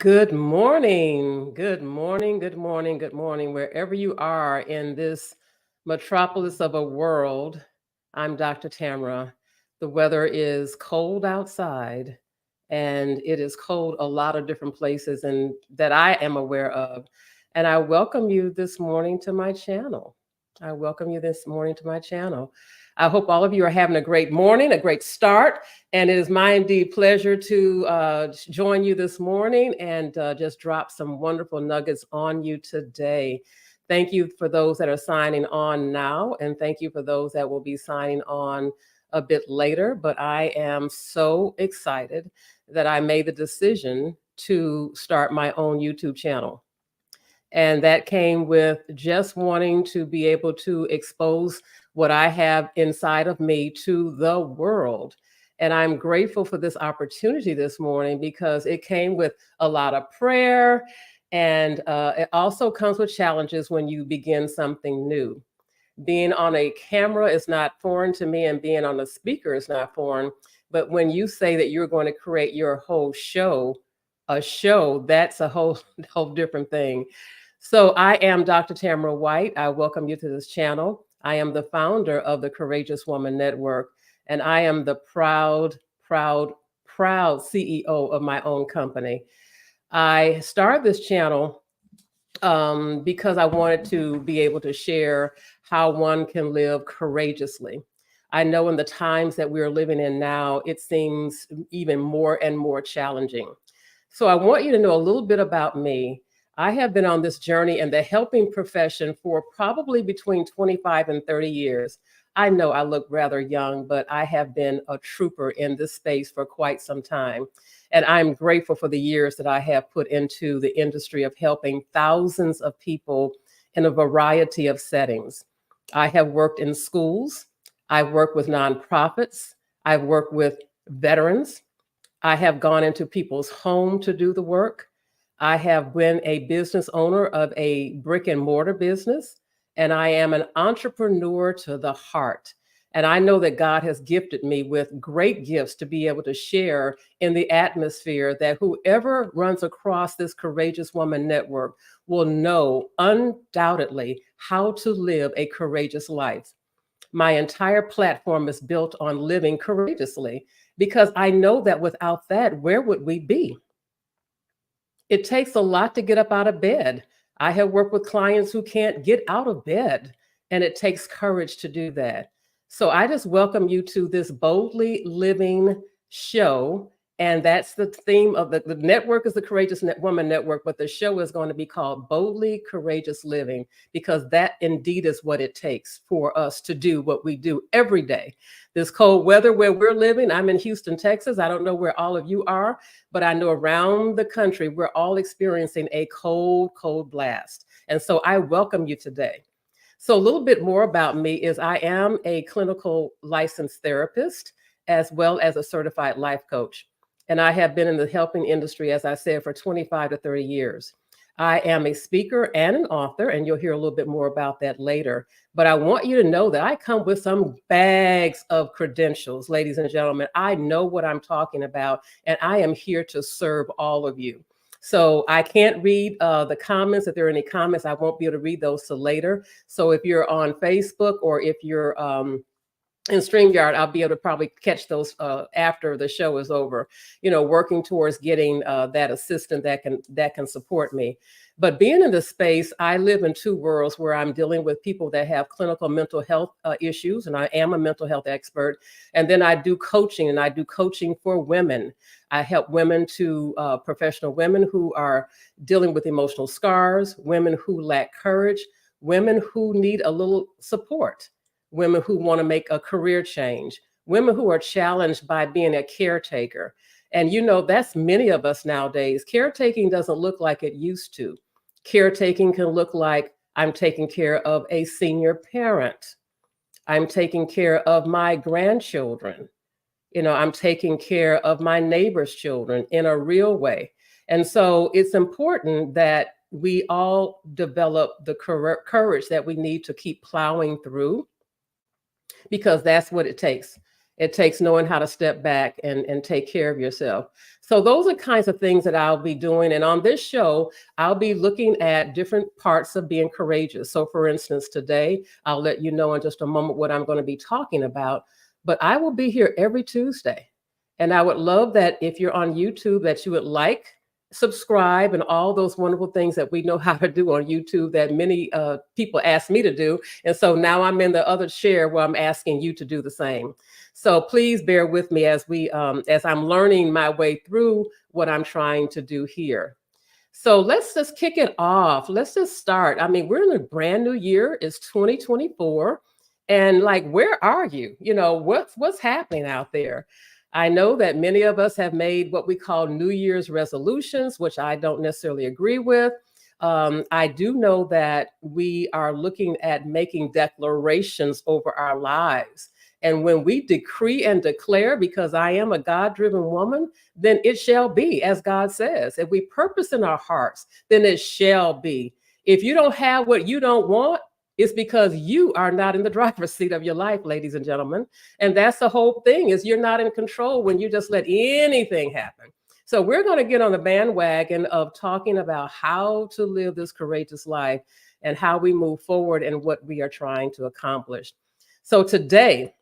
Good morning. Good morning. Good morning. Good morning. Wherever you are in this metropolis of a world, I'm Dr. Tamara. The weather is cold outside and it is cold a lot of different places and that I am aware of. And I welcome you this morning to my channel. I welcome you this morning to my channel. I hope all of you are having a great morning, a great start. And it is my indeed pleasure to join you this morning and just drop some wonderful nuggets on you today. Thank you for those that are signing on now, and thank you for those that will be signing on a bit later. But I am so excited that I made the decision to start my own YouTube channel. And that came with just wanting to be able to expose what I have inside of me to the world. And I'm grateful for this opportunity this morning because it came with a lot of prayer. And it also comes with challenges when you begin something new. Being on a camera is not foreign to me, and being on a speaker is not foreign. But when you say that you're going to create your whole show, a show, that's a whole different thing. So I am Dr. Tamara White. I welcome you to this channel. I am the founder of the Courageous Woman Network, and I am the proud CEO of my own company. I started this channel because I wanted to be able to share how one can live courageously. I know in the times that we are living in now, it seems even more and more challenging. So I want you to know a little bit about me. I have been on this journey in the helping profession for probably between 25 and 30 years. I know I look rather young, but I have been a trooper in this space for quite some time. And I'm grateful for the years that I have put into the industry of helping thousands of people in a variety of settings. I have worked in schools. I've worked with nonprofits. I've worked with veterans. I have gone into people's home to do the work. I have been a business owner of a brick and mortar business, and I am an entrepreneur to the heart. And I know that God has gifted me with great gifts to be able to share in the atmosphere that whoever runs across this Courageous Woman Network will know undoubtedly how to live a courageous life. My entire platform is built on living courageously because I know that without that, where would we be? It takes a lot to get up out of bed. I have worked with clients who can't get out of bed, and it takes courage to do that. So I just welcome you to this Boldly Living show. And that's the theme of the network is the Woman Network, but the show is going to be called Boldly Courageous Living, because that indeed is what it takes for us to do what we do every day. This cold weather where we're living, I'm in Houston, Texas. I don't know where all of you are, but I know around the country, we're all experiencing a cold blast. And so I welcome you today. So a little bit more about me is I am a clinical licensed therapist as well as a certified life coach. And I have been in the helping industry, as I said, for 25 to 30 years. I am a speaker and an author, and you'll hear a little bit more about that later. But I want you to know that I come with some bags of credentials, ladies and gentlemen. I know what I'm talking about, and I am here to serve all of you. So I can't read the comments. If there are any comments, I won't be able to read those till later. So if you're on Facebook or if you're in StreamYard, I'll be able to probably catch those after the show is over, working towards getting that assistant that can support me. But being in this space, I live in two worlds where I'm dealing with people that have clinical mental health issues, and I am a mental health expert. And then I do coaching, and I do coaching for women. I help women professional women who are dealing with emotional scars, women who lack courage, women who need a little support, women who want to make a career change, women who are challenged by being a caretaker. And that's many of us nowadays. Caretaking doesn't look like it used to. Caretaking can look like I'm taking care of a senior parent. I'm taking care of my grandchildren. I'm taking care of my neighbor's children in a real way. And so it's important that we all develop the courage that we need to keep plowing through, because that's what it takes. It takes knowing how to step back and take care of yourself. So those are kinds of things that I'll be doing. And on this show, I'll be looking at different parts of being courageous. So for instance, today, I'll let you know in just a moment what I'm going to be talking about. But I will be here every Tuesday. And I would love that if you're on YouTube, that you would like, subscribe, and all those wonderful things that we know how to do on YouTube that many people ask me to do. And so now I'm in the other chair where I'm asking you to do the same. So please bear with me as I'm learning my way through what I'm trying to do here. So let's just kick it off. Let's just start. I mean, we're in a brand new year. It's 2024. And like, where are you? You know, what's happening out there? I know that many of us have made what we call New Year's resolutions, which I don't necessarily agree with. I do know that we are looking at making declarations over our lives. And when we decree and declare, because I am a God-driven woman, then it shall be as God says. If we purpose in our hearts, then it shall be. If you don't have what you don't want, it's because you are not in the driver's seat of your life, ladies and gentlemen. And that's the whole thing, is you're not in control when you just let anything happen. So we're going to get on the bandwagon of talking about how to live this courageous life and how we move forward and what we are trying to accomplish. So today,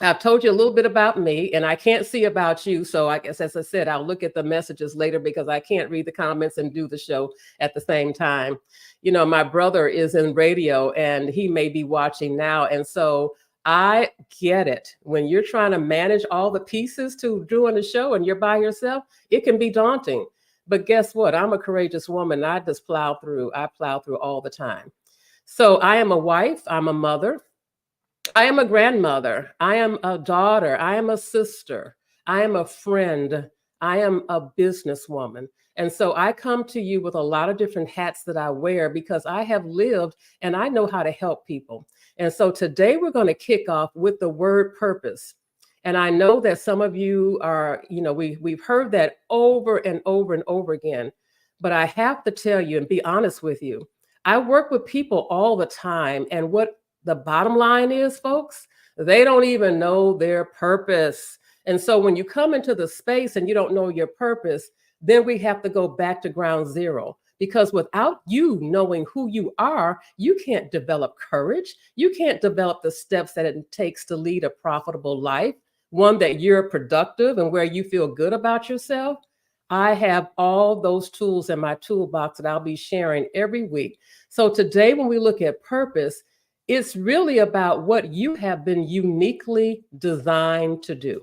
I've told you a little bit about me, and I can't see about you. So I guess, as I said, I'll look at the messages later because I can't read the comments and do the show at the same time. You know, my brother is in radio and he may be watching now. And so I get it. When you're trying to manage all the pieces to doing the show and you're by yourself, it can be daunting. But guess what? I'm a courageous woman. I just plow through. I plow through all the time. So I am a wife. I'm a mother. I am a grandmother. I am a daughter. I am a sister. I am a friend. I am a businesswoman. And so I come to you with a lot of different hats that I wear because I have lived and I know how to help people. And so today we're going to kick off with the word purpose. And I know that some of you are, you know, we've heard that over and over and over again. But I have to tell you and be honest with you, I work with people all the time. And what the bottom line is, folks, they don't even know their purpose. And so when you come into the space and you don't know your purpose, then we have to go back to ground zero. Because without you knowing who you are, you can't develop courage. You can't develop the steps that it takes to lead a profitable life, one that you're productive and where you feel good about yourself. I have all those tools in my toolbox that I'll be sharing every week. So today, when we look at purpose, it's really about what you have been uniquely designed to do.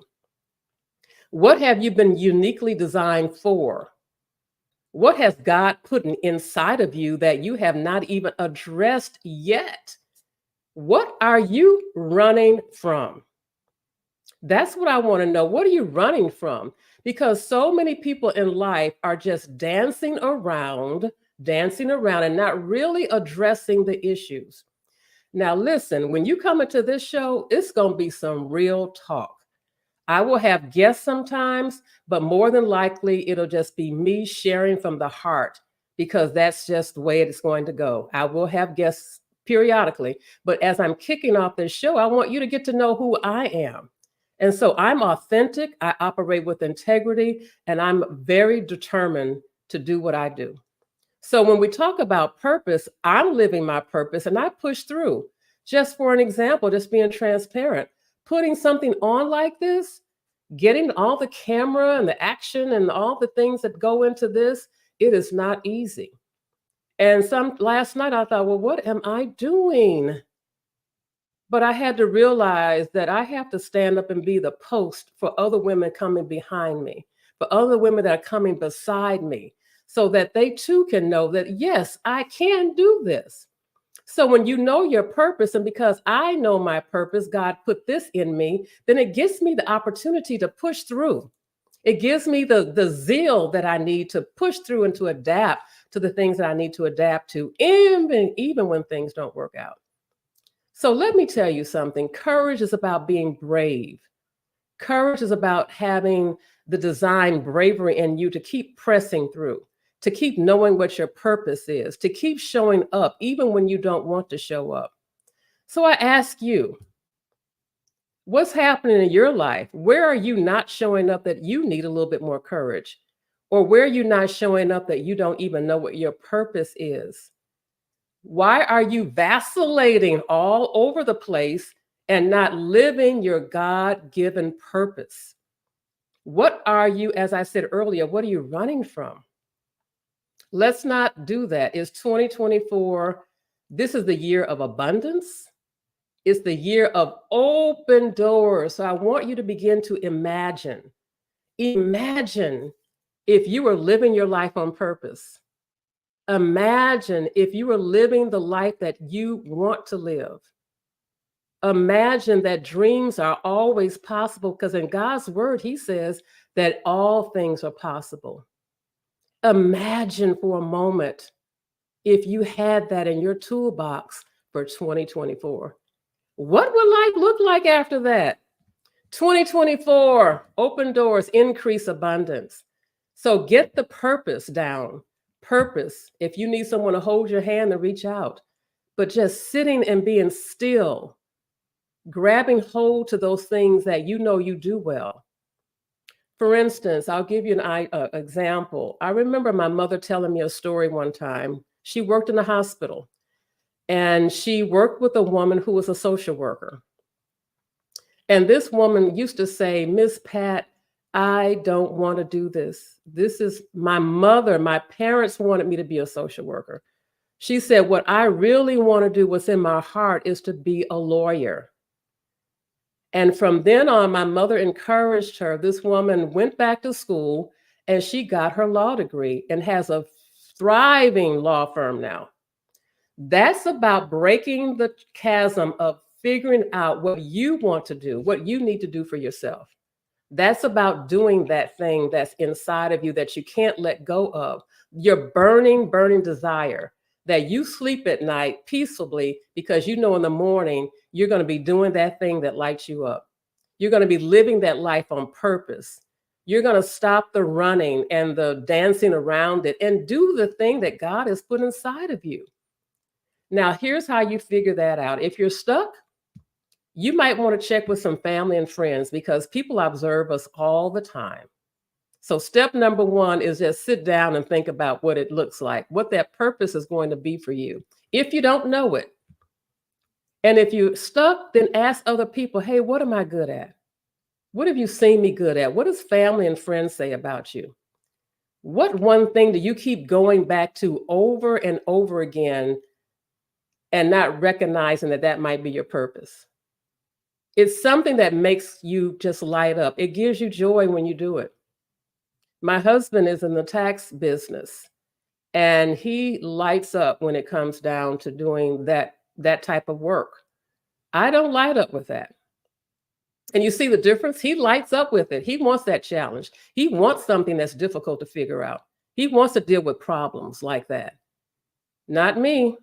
What have you been uniquely designed for? What has God put inside of you that you have not even addressed yet? What are you running from? That's what I want to know. What are you running from? Because so many people in life are just dancing around and not really addressing the issues. Now, listen, when you come into this show, it's going to be some real talk. I will have guests sometimes, but more than likely, it'll just be me sharing from the heart because that's just the way it's going to go. I will have guests periodically, but as I'm kicking off this show, I want you to get to know who I am. And so I'm authentic, I operate with integrity, and I'm very determined to do what I do. So when we talk about purpose, I'm living my purpose and I push through. Just for an example, just being transparent, putting something on like this, getting all the camera and the action and all the things that go into this, it is not easy. And last night I thought, well, what am I doing? But I had to realize that I have to stand up and be the post for other women coming behind me, for other women that are coming beside me, so that they too can know that, yes, I can do this. So when you know your purpose, and because I know my purpose, God put this in me, then it gives me the opportunity to push through. It gives me the zeal that I need to push through and to adapt to the things that I need to adapt to, even when things don't work out. So let me tell you something. Courage is about being brave. Courage is about having the design bravery in you to keep pressing through, to keep knowing what your purpose is, to keep showing up even when you don't want to show up. So I ask you, What's happening in your life? Where are you not showing up that you need a little bit more courage? Or where are you not showing up that you don't even know what your purpose is? Why are you vacillating all over the place and not living your God given purpose? What are you, as I said earlier, what are you running from? Let's not do that. It's 2024. This is the year of abundance. It's the year of open doors. So I want you to begin to imagine. Imagine if you were living your life on purpose. Imagine if you were living the life that you want to live. Imagine that dreams are always possible because in God's word, He says that all things are possible. Imagine for a moment if you had that in your toolbox for 2024. What would life look like after that? 2024, open doors, increase abundance. So get the purpose down. Purpose. If you need someone to hold your hand and reach out, but just sitting and being still, grabbing hold to those things that you know you do well. For instance, I'll give you an example. I remember my mother telling me a story one time. She worked in a hospital and she worked with a woman who was a social worker. And this woman used to say, Miss Pat, I don't want to do this. This is my mother. My parents wanted me to be a social worker. She said, what I really want to do, what's in my heart, is to be a lawyer. And from then on, my mother encouraged her. This woman went back to school and she got her law degree and has a thriving law firm now. That's about breaking the chasm of figuring out what you want to do, what you need to do for yourself. That's about doing that thing that's inside of you that you can't let go of. Your burning, burning desire that you sleep at night peacefully because you know in the morning you're going to be doing that thing that lights you up. You're going to be living that life on purpose. You're going to stop the running and the dancing around it and do the thing that God has put inside of you. Now, here's how you figure that out. If you're stuck, you might want to check with some family and friends because people observe us all the time. So step number one is just sit down and think about what it looks like, what that purpose is going to be for you. If you don't know it, and if you're stuck, then ask other people, hey, what am I good at? What have you seen me good at? What does family and friends say about you? What one thing do you keep going back to over and over again and not recognizing that that might be your purpose? It's something that makes you just light up. It gives you joy when you do it. My husband is in the tax business and he lights up when it comes down to doing that type of work. I don't light up with that. And you see the difference? He lights up with it. He wants that challenge. He wants something that's difficult to figure out. He wants to deal with problems like that. Not me.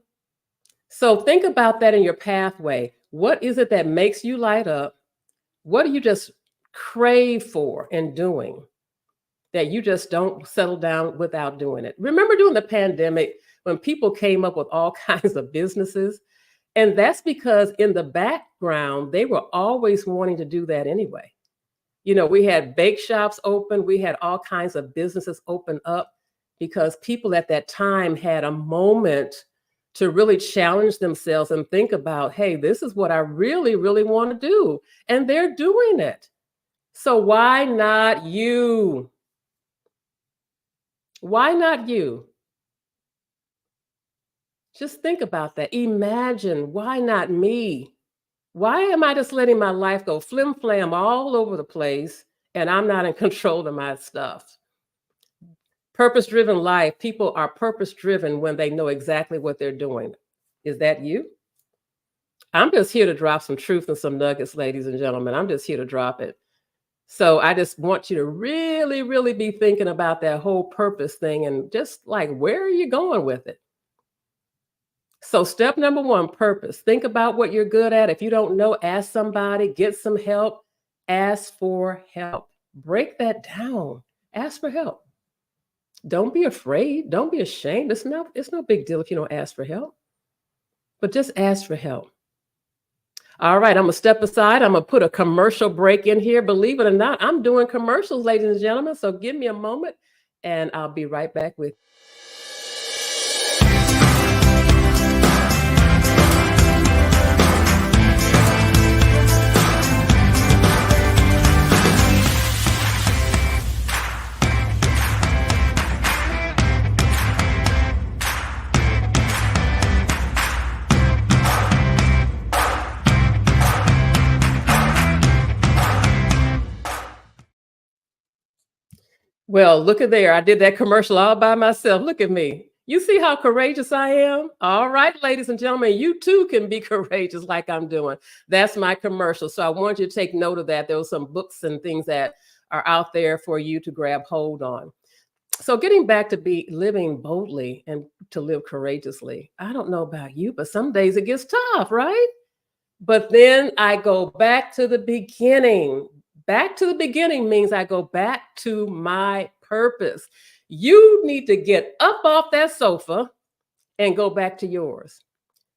So think about that in your pathway. What is it that makes you light up? What do you just crave for in doing that you just don't settle down without doing it? Remember during the pandemic when people came up with all kinds of businesses? And that's because in the background, they were always wanting to do that anyway. You know, we had bake shops open, we had all kinds of businesses open up because people at that time had a moment to really challenge themselves and think about, hey, this is what I really, really want to do. And they're doing it. So why not you? Why not you? Just think about that. Imagine, why not me? Why am I just letting my life go flim flam all over the place and I'm not in control of my stuff? Purpose driven life, people are purpose driven when they know exactly what they're doing. Is that you? I'm just here to drop some truth and some nuggets, ladies and gentlemen. I'm just here to drop it. So I just want you to really, really be thinking about that whole purpose thing and just like, where are you going with it? So step number one, purpose. Think about what you're good at. If you don't know, ask somebody, get some help, ask for help. Break that down. Ask for help. Don't be afraid. Don't be ashamed. It's no big deal if you don't ask for help. But just ask for help. All right, I'm gonna step aside. I'm gonna put a commercial break in here. Believe it or not, I'm doing commercials, ladies and gentlemen. So give me a moment and I'll be right back with you. Well, look at there. I did that commercial all by myself. Look at me. You see how courageous I am? All right, ladies and gentlemen, you too can be courageous like I'm doing. That's my commercial. So I want you to take note of that. There were some books and things that are out there for you to grab hold on. So getting back to be living boldly and to live courageously. I don't know about you, but some days it gets tough, right? But then I go back to the beginning. Back to the beginning means I go back to my purpose. You need to get up off that sofa and go back to yours.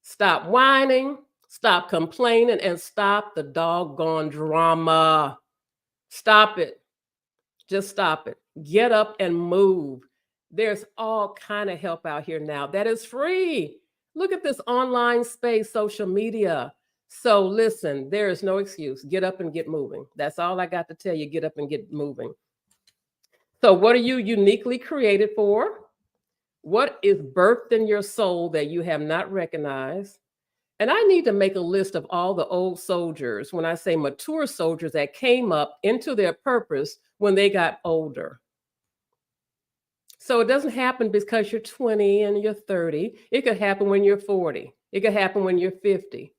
Stop whining, stop complaining, and stop the doggone drama. Stop it. Just stop it. Get up and move. There's all kind of help out here now that is free. Look at this online space, social media. So listen, there is no excuse. Get up and get moving. That's all I got to tell you. Get up and get moving. So what are you uniquely created for? What is birthed in your soul that you have not recognized? And I need to make a list of all the old soldiers, when I say mature soldiers that came up into their purpose when they got older. So it doesn't happen because you're 20 and you're 30. It could happen when you're 40. It could happen when you're 50.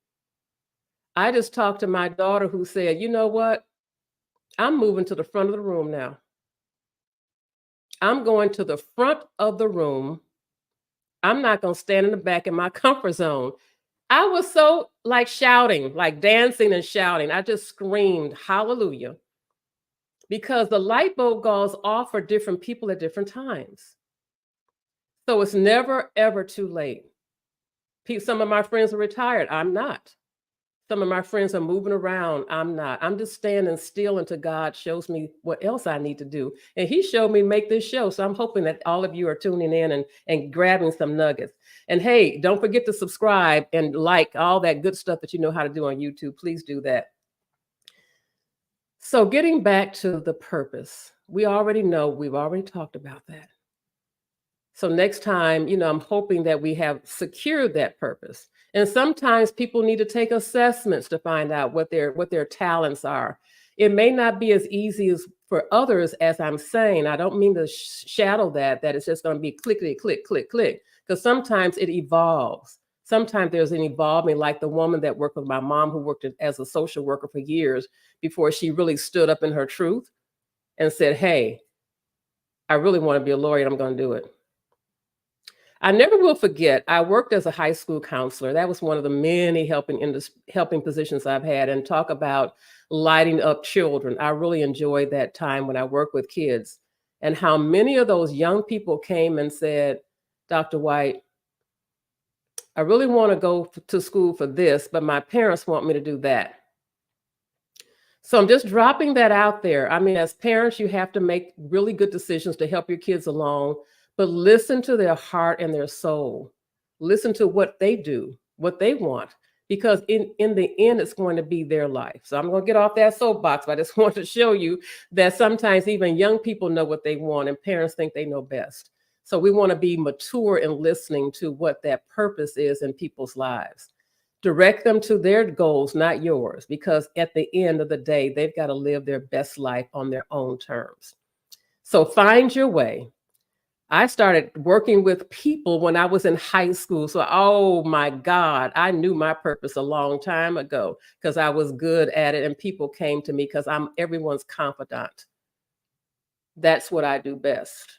I just talked to my daughter who said, you know what? I'm moving to the front of the room now. I'm going to the front of the room. I'm not going to stand in the back in my comfort zone. I was so like shouting, like dancing and shouting. I just screamed, hallelujah. Because the light bulb goes off for different people at different times. So it's never, ever too late. Some of my friends are retired. I'm not. Some of my friends are moving around. I'm not. I'm just standing still until God shows me what else I need to do. And he showed me make this show. So I'm hoping that all of you are tuning in and grabbing some nuggets. And hey, don't forget to subscribe and like all that good stuff that you know how to do on YouTube. Please do that. So getting back to the purpose, we already know, we've already talked about that. So next time, I'm hoping that we have secured that purpose. And sometimes people need to take assessments to find out what their talents are. It may not be as easy as for others, as I'm saying. I don't mean to shadow that it's just going to be clickety, click, click, click, because sometimes it evolves. Sometimes there's an evolving, like the woman that worked with my mom, who worked as a social worker for years before she really stood up in her truth and said, hey, I really want to be a lawyer and I'm going to do it. I never will forget, I worked as a high school counselor. That was one of the many helping positions I've had. And talk about lighting up children. I really enjoyed that time when I worked with kids, and how many of those young people came and said, Dr. White, I really want to go to school for this, but my parents want me to do that. So I'm just dropping that out there. I mean, as parents, you have to make really good decisions to help your kids along. But listen to their heart and their soul. Listen to what they do, what they want, because in the end, it's going to be their life. So I'm going to get off that soapbox, but I just want to show you that sometimes even young people know what they want and parents think they know best. So we want to be mature in listening to what that purpose is in people's lives. Direct them to their goals, not yours, because at the end of the day, they've got to live their best life on their own terms. So find your way. I started working with people when I was in high school. So, oh my God, I knew my purpose a long time ago because I was good at it. And people came to me because I'm everyone's confidant. That's what I do best.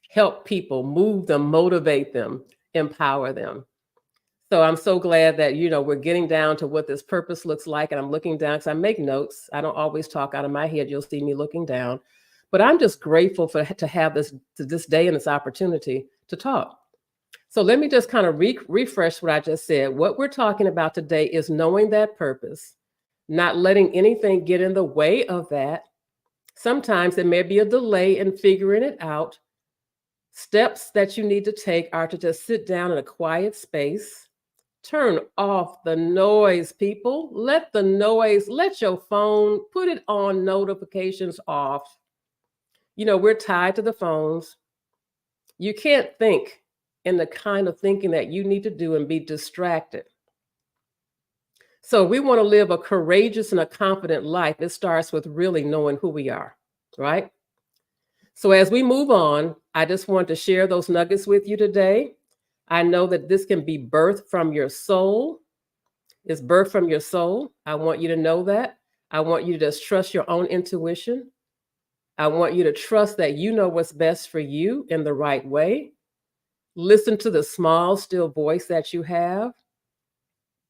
Help people, move them, motivate them, empower them. So I'm so glad that, we're getting down to what this purpose looks like. And I'm looking down because I make notes. I don't always talk out of my head. You'll see me looking down. But I'm just grateful to have this day and this opportunity to talk. So let me just kind of refresh what I just said. What we're talking about today is knowing that purpose, not letting anything get in the way of that. Sometimes there may be a delay in figuring it out. Steps that you need to take are to just sit down in a quiet space. Turn off the noise, people. Let the noise, let your phone, put it on notifications off. You know, we're tied to the phones. You can't think in the kind of thinking that you need to do and be distracted. So we want to live a courageous and a confident life. It starts with really knowing who we are, right? So as we move on, I just want to share those nuggets with you today. I know that this can be birthed from your soul. It's birthed from your soul. I want you to know that. I want you to just trust your own intuition. I want you to trust that you know what's best for you in the right way. Listen to the small, still voice that you have.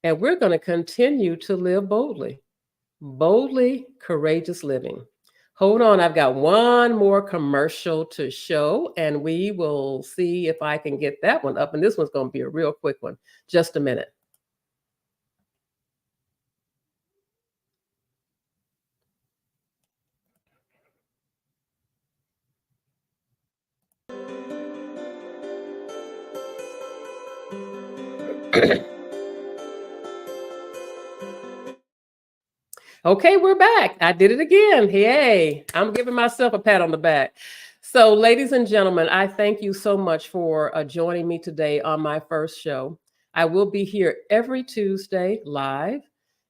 And we're going to continue to live boldly, courageous living. Hold on, I've got one more commercial to show, and we will see if I can get that one up. And this one's going to be a real quick one. Just a minute. Okay, we're back. I did it again. Yay. I'm giving myself a pat on the back. So, ladies and gentlemen, I thank you so much for joining me today on my first show. I will be here every Tuesday live.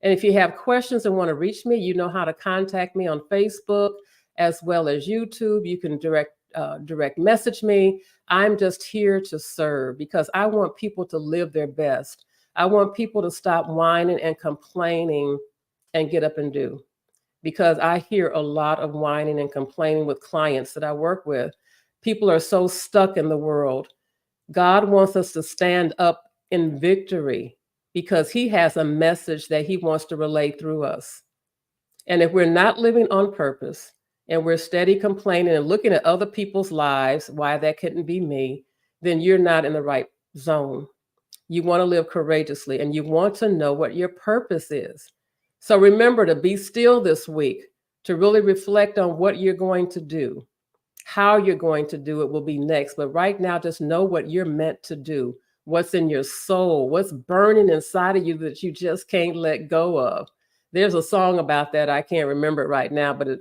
And if you have questions and want to reach me, you know how to contact me on Facebook as well as YouTube. You can direct message me. I'm just here to serve because I want people to live their best. I want people to stop whining and complaining and get up and do, because I hear a lot of whining and complaining with clients that I work with. People are so stuck in the world. God wants us to stand up in victory because he has a message that he wants to relay through us. And if we're not living on purpose and we're steady complaining and looking at other people's lives, why that couldn't be me, then you're not in the right zone. You want to live courageously and you want to know what your purpose is. So remember to be still this week, to really reflect on what you're going to do. How you're going to do it will be next. But right now, just know what you're meant to do, what's in your soul, what's burning inside of you that you just can't let go of. There's a song about that. I can't remember it right now, but it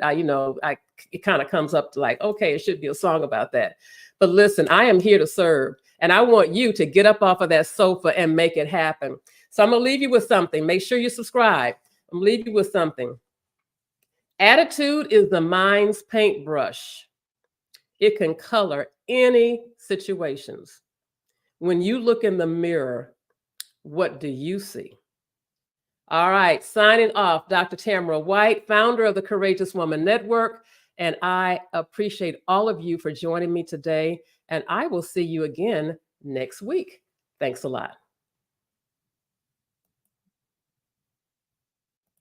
kind of comes up to like, okay, it should be a song about that. But listen, I am here to serve. And I want you to get up off of that sofa and make it happen. So I'm going to leave you with something. Make sure you subscribe. I'm going to leave you with something. Attitude is the mind's paintbrush. It can color any situations. When you look in the mirror, what do you see? All right, signing off, Dr. Tamara White, founder of the Courageous Woman Network. And I appreciate all of you for joining me today. And I will see you again next week. Thanks a lot.